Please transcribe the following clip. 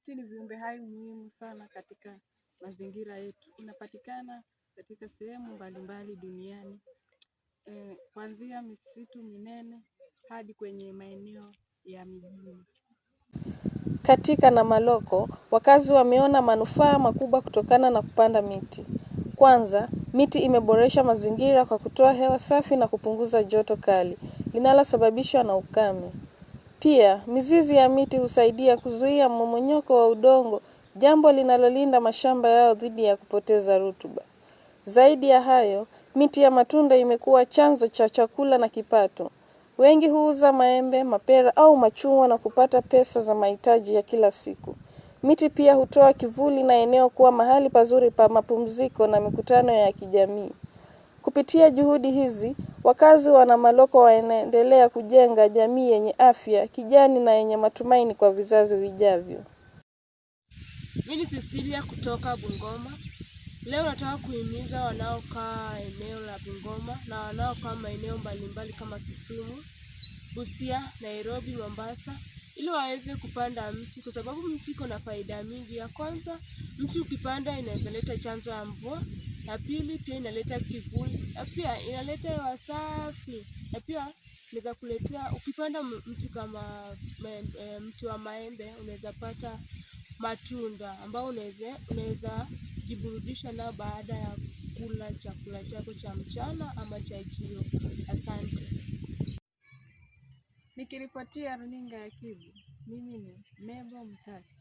Miti ni viumbe hai muhimu sana katika mazingira yetu. Inapatikana katika sehemu mbalimbali duniani, kuanzia misitu minene hadi kwenye maeneo ya mijini. Katika Namaloko, wakazi wameona manufaa makubwa kutokana na kupanda miti. Kwanza, miti imeboresha mazingira kwa kutoa hewa safi na kupunguza joto kali linalosababishwa na ukame. Pia, mizizi ya miti husaidia kuzuia mmomonyoko wa udongo, jambo linalolinda mashamba yao dhidi ya kupoteza rutuba. Zaidi ya hayo, miti ya matunda imekuwa chanzo cha chakula na kipato. Wengi huuza maembe, mapera au machungwa na kupata pesa za mahitaji ya kila siku. Miti pia hutoa kivuli na eneo kuwa mahali pazuri pa mapumziko na mikutano ya kijamii. Kupitia juhudi hizi, wakazi wa Namaloko wanaendelea kujenga jamii yenye afya, kijani na yenye matumaini kwa vizazi vijavyo. Mimi ni Cecilia kutoka Bungoma. Leo nataka kuhimiza wanaokaa eneo la Bungoma na wanaokaa maeneo mbalimbali kama Kisumu, Busia, Nairobi, Mombasa, ili waweze kupanda mti kwa sababu mti iko na faida mingi. Ya kwanza, mti ukipanda inaweza leta chanzo ya mvua. Ya pili, pia inaleta kivuli. Na pia inaleta hewa safi. Na pia inaweza kuletea, ukipanda mti kama mti wa maembe, unaweza pata matunda ambao unaweza jiburudisha na baada ya kula chakula chako cha mchana ama cha jioni. Asante. Nikiripotia runinga ya Kivu, mimi ni Nebo Mtaki.